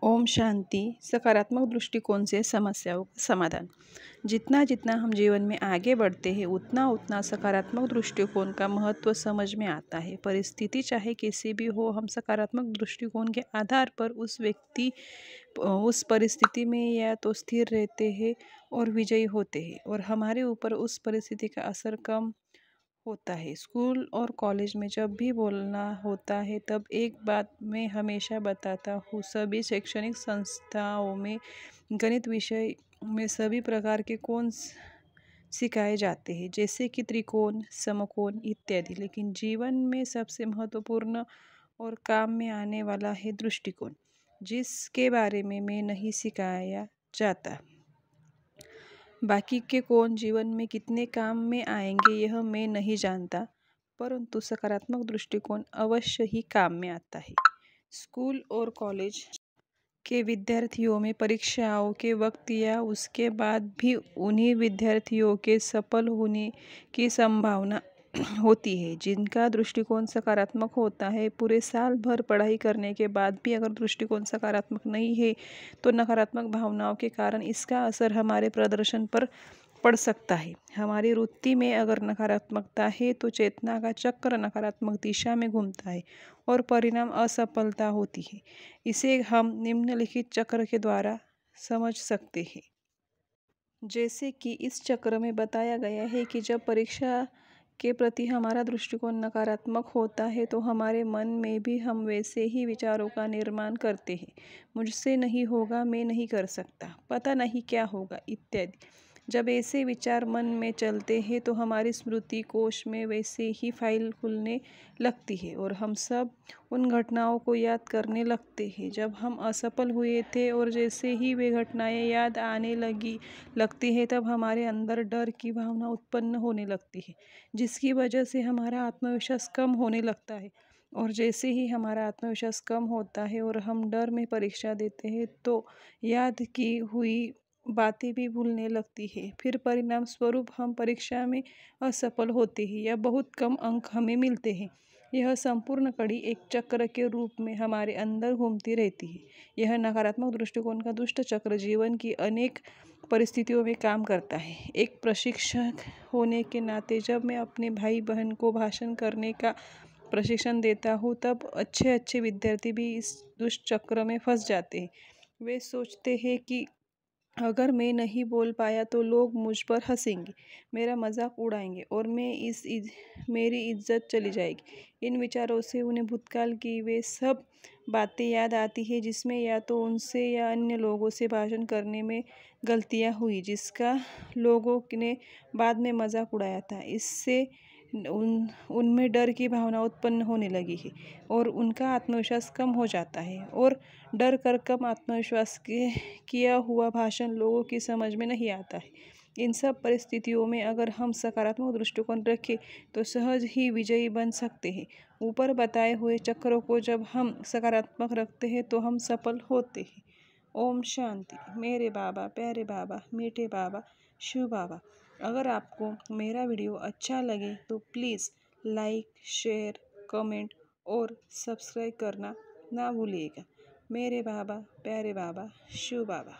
ओम शांति। सकारात्मक दृष्टिकोण से समस्याओं का समाधान। जितना जितना हम जीवन में आगे बढ़ते हैं उतना उतना सकारात्मक दृष्टिकोण का महत्व समझ में आता है। परिस्थिति चाहे कैसी भी हो, हम सकारात्मक दृष्टिकोण के आधार पर उस परिस्थिति में या तो स्थिर रहते हैं और विजयी होते हैं, और हमारे ऊपर उस परिस्थिति का असर कम होता है। स्कूल और कॉलेज में जब भी बोलना होता है तब एक बात मैं हमेशा बताता हूँ, सभी शैक्षणिक संस्थाओं में गणित विषय में सभी प्रकार के कोण सिखाए जाते हैं, जैसे कि त्रिकोण, समकोण इत्यादि। लेकिन जीवन में सबसे महत्वपूर्ण और काम में आने वाला है दृष्टिकोण, जिसके बारे में मैं नहीं सिखाया जाता। बाकी के कोण जीवन में कितने काम में आएंगे यह मैं नहीं जानता, परंतु सकारात्मक दृष्टिकोण अवश्य ही काम में आता है। स्कूल और कॉलेज के विद्यार्थियों में परीक्षाओं के वक्त या उसके बाद भी उन्हीं विद्यार्थियों के सफल होने की संभावना होती है जिनका दृष्टिकोण सकारात्मक होता है। पूरे साल भर पढ़ाई करने के बाद भी अगर दृष्टिकोण सकारात्मक नहीं है तो नकारात्मक भावनाओं के कारण इसका असर हमारे प्रदर्शन पर पड़ सकता है। हमारी वृत्ति में अगर नकारात्मकता है तो चेतना का चक्र नकारात्मक दिशा में घूमता है और परिणाम असफलता होती है। इसे हम निम्नलिखित चक्र के द्वारा समझ सकते हैं। जैसे कि इस चक्र में बताया गया है कि जब परीक्षा के प्रति हमारा दृष्टिकोण नकारात्मक होता है तो हमारे मन में भी हम वैसे ही विचारों का निर्माण करते हैं। मुझसे नहीं होगा, मैं नहीं कर सकता, पता नहीं क्या होगा इत्यादि। जब ऐसे विचार मन में चलते हैं तो हमारी स्मृति कोश में वैसे ही फाइल खुलने लगती है और हम सब उन घटनाओं को याद करने लगते हैं जब हम असफल हुए थे, और जैसे ही वे घटनाएं याद आने लगती है तब हमारे अंदर डर की भावना उत्पन्न होने लगती है, जिसकी वजह से हमारा आत्मविश्वास कम होने लगता है। और जैसे ही हमारा आत्मविश्वास कम होता है और हम डर में परीक्षा देते हैं तो याद की हुई बातें भी भूलने लगती है। फिर परिणाम स्वरूप हम परीक्षा में असफल होते हैं या बहुत कम अंक हमें मिलते हैं। यह संपूर्ण कड़ी एक चक्र के रूप में हमारे अंदर घूमती रहती है। यह नकारात्मक दृष्टिकोण का दुष्ट चक्र जीवन की अनेक परिस्थितियों में काम करता है। एक प्रशिक्षक होने के नाते जब मैं अपने भाई बहन को भाषण करने का प्रशिक्षण देता हूँ तब अच्छे अच्छे विद्यार्थी भी इस दुष्ट चक्र में फंस जाते हैं। वे सोचते हैं कि अगर मैं नहीं बोल पाया तो लोग मुझ पर हंसेंगे, मेरा मजाक उड़ाएंगे और मेरी इज्जत चली जाएगी। इन विचारों से उन्हें भूतकाल की वे सब बातें याद आती है जिसमें या तो उनसे या अन्य लोगों से भाषण करने में गलतियां हुई, जिसका लोगों ने बाद में मजाक उड़ाया था। इससे उनमें डर की भावना उत्पन्न होने लगी है और उनका आत्मविश्वास कम हो जाता है, और डर कर कम आत्मविश्वास के किया हुआ भाषण लोगों की समझ में नहीं आता है। इन सब परिस्थितियों में अगर हम सकारात्मक दृष्टिकोण रखें तो सहज ही विजयी बन सकते हैं। ऊपर बताए हुए चक्रों को जब हम सकारात्मक रखते हैं तो हम सफल होते हैं। ओम शांति। मेरे बाबा, प्यारे बाबा, मीठे बाबा, शिव बाबा। अगर आपको मेरा वीडियो अच्छा लगे तो प्लीज़ लाइक, शेयर, कमेंट और सब्सक्राइब करना ना भूलिएगा। मेरे बाबा, प्यारे बाबा, शिव बाबा।